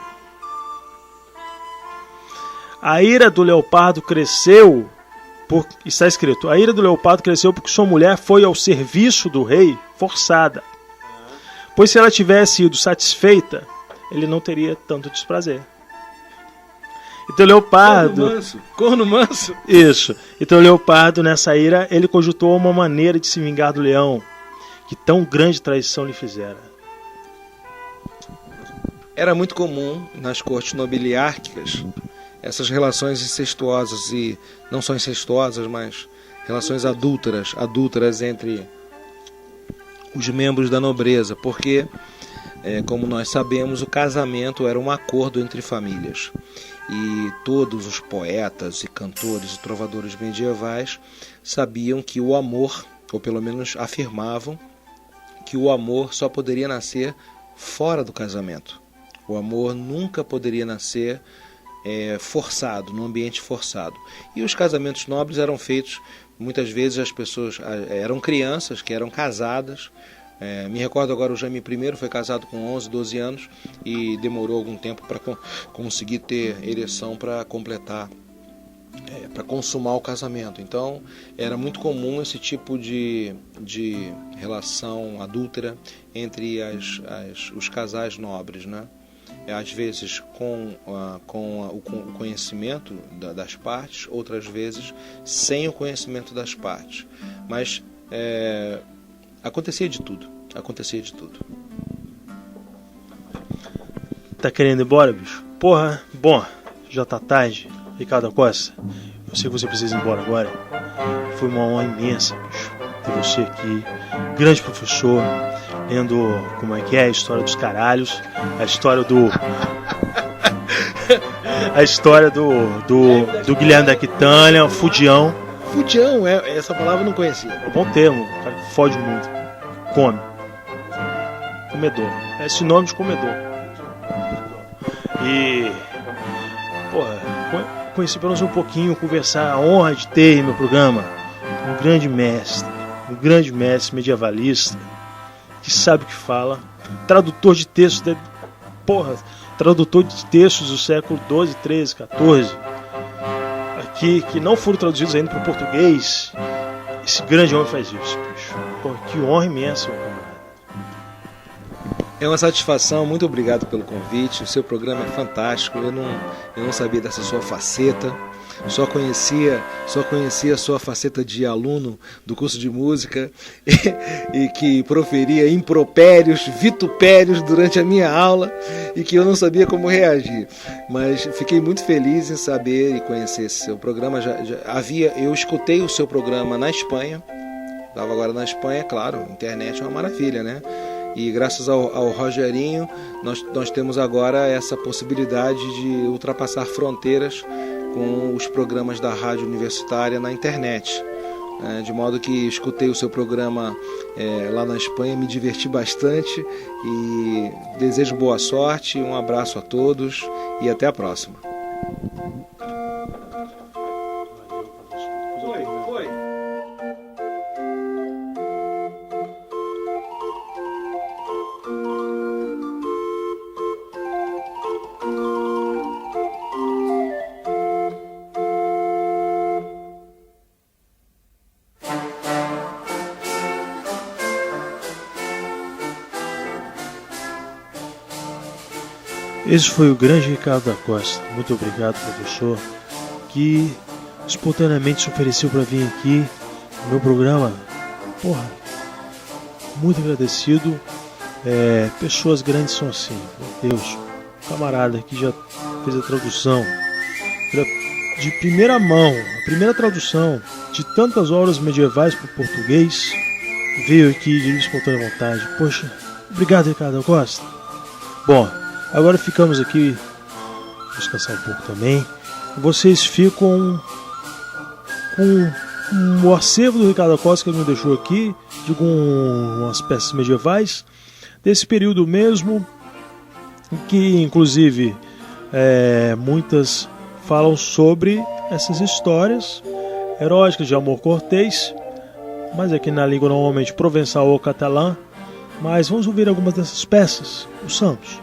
A ira do leopardo cresceu Está escrito: a ira do leopardo cresceu porque sua mulher foi ao serviço do rei forçada. Pois se ela tivesse ido satisfeita, ele não teria tanto desprazer. Então o leopardo... Corno manso. Isso. Então o leopardo, nessa ira, ele cogitou uma maneira de se vingar do leão, que tão grande traição lhe fizera. Era muito comum nas cortes nobiliárquicas essas relações incestuosas, e não só incestuosas, mas relações adúlteras entre os membros da nobreza, porque, como nós sabemos, o casamento era um acordo entre famílias. E todos os poetas e cantores e trovadores medievais sabiam que o amor, ou pelo menos afirmavam, que o amor só poderia nascer fora do casamento. O amor nunca poderia nascer forçado, num ambiente forçado. E os casamentos nobres eram feitos, muitas vezes as pessoas eram crianças que eram casadas. Me recordo agora, o Jaime I foi casado com 11, 12 anos e demorou algum tempo para conseguir ter ereção para completar, para consumar o casamento. Então era muito comum esse tipo de relação adúltera entre os casais nobres, né? Às vezes com o conhecimento das partes, outras vezes sem o conhecimento das partes. Mas acontecia de tudo. Tá querendo ir embora, bicho? Porra, bom, já tá tarde. Ricardo Costa, eu sei que você precisa ir embora agora. Foi uma honra imensa, bicho, ter você aqui. Grande professor, lendo, como é que é, a história dos caralhos, a história do... a história do Guilherme da Aquitânia, o Fudião. Fudião, essa palavra eu não conhecia. É um bom termo, o cara que fode muito. Come. Comedor. É sinônimo de comedor. E... porra, conheci pelo menos um pouquinho, conversar, a honra de ter em meu programa um grande mestre medievalista, que sabe o que fala, tradutor de textos, tradutor de textos do século XII, XIII, XIV, aqui, que não foram traduzidos ainda para o português. Esse grande homem faz isso, bicho. Porra, que honra imensa, meu camarada. É uma satisfação, muito obrigado pelo convite. O seu programa é fantástico. Eu não sabia dessa sua faceta. Só conhecia a sua faceta de aluno do curso de música e que proferia impropérios, vitupérios durante a minha aula e que eu não sabia como reagir. Mas fiquei muito feliz em saber e conhecer esse seu programa. Eu escutei o seu programa na Espanha. Estava agora na Espanha, claro, internet é uma maravilha, né? E graças ao Rogerinho, nós temos agora essa possibilidade de ultrapassar fronteiras com os programas da rádio universitária na internet. De modo que escutei o seu programa lá na Espanha, me diverti bastante e desejo boa sorte, um abraço a todos e até a próxima. Esse foi o grande Ricardo da Costa. Muito obrigado, professor, que espontaneamente se ofereceu para vir aqui no meu programa. Porra, muito agradecido. Pessoas grandes são assim, meu Deus. Camarada que já fez a tradução de primeira mão, a primeira tradução de tantas obras medievais para o português, veio aqui de espontânea vontade. Poxa, obrigado, Ricardo da Costa. Bom, agora ficamos aqui, descansar um pouco também. Vocês ficam com o acervo do Ricardo Costa que ele me deixou aqui, de umas peças medievais, desse período mesmo, que inclusive muitas falam sobre essas histórias eróticas de amor cortês, mas aqui na língua normalmente provençal ou catalã. Mas vamos ouvir algumas dessas peças, os Santos.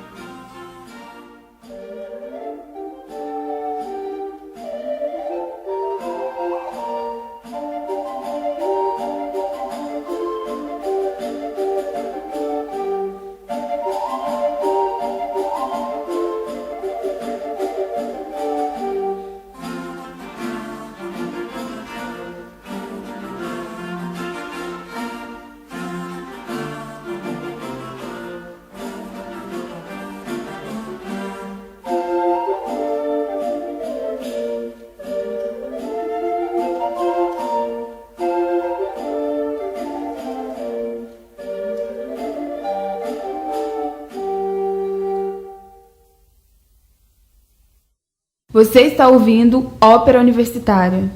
Você está ouvindo Ópera Universitária.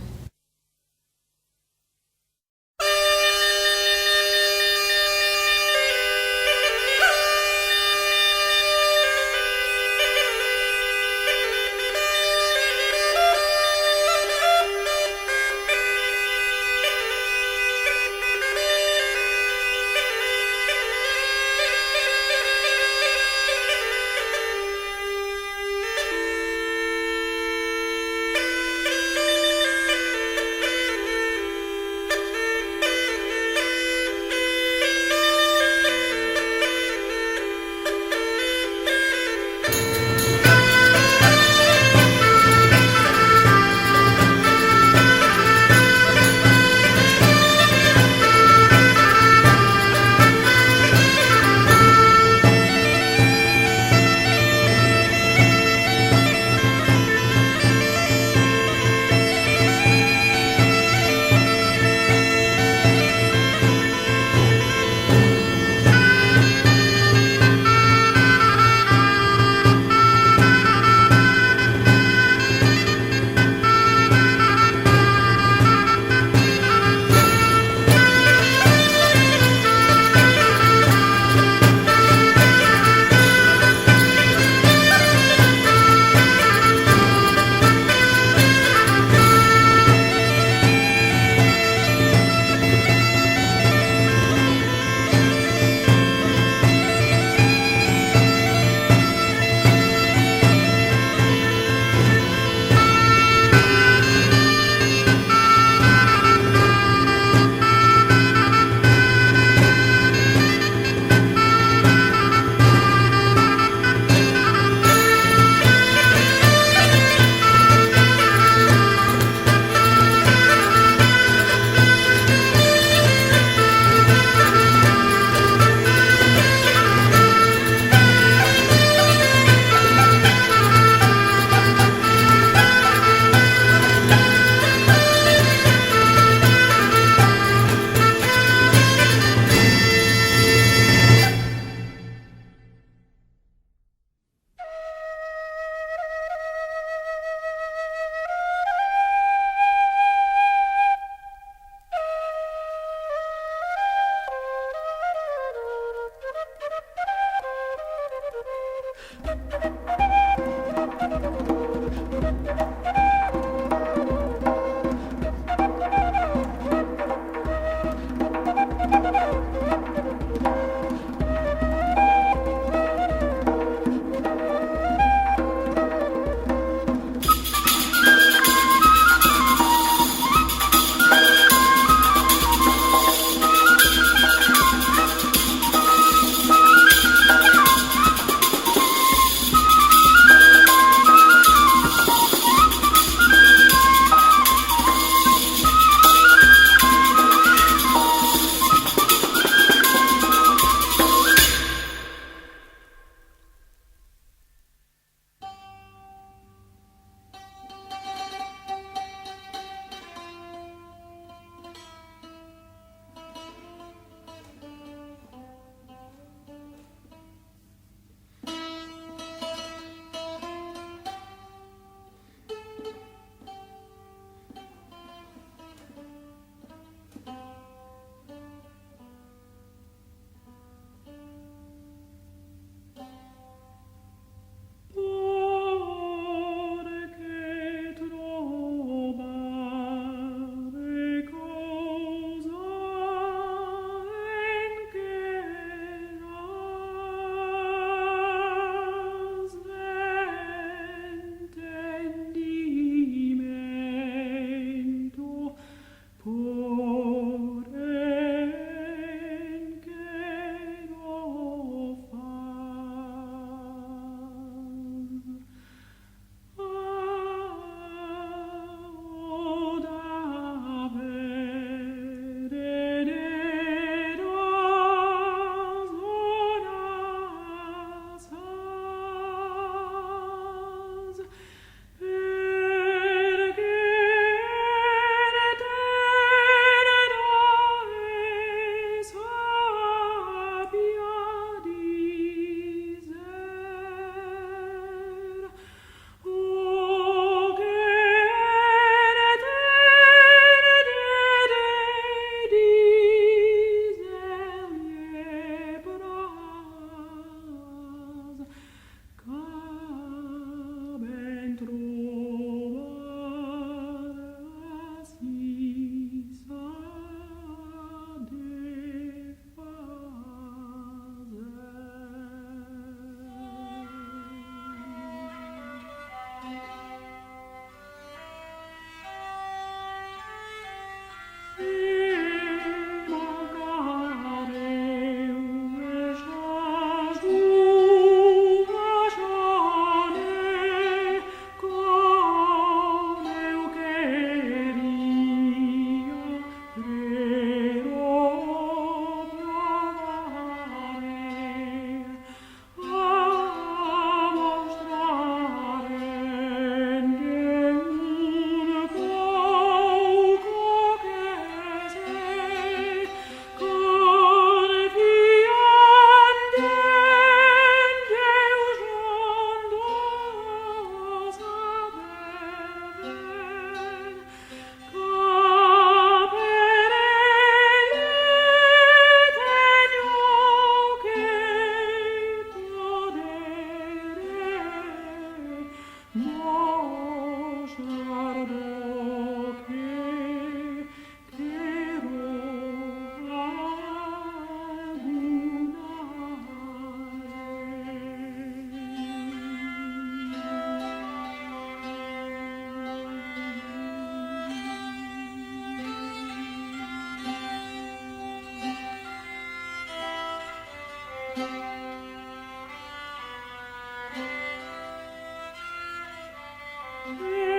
Yeah.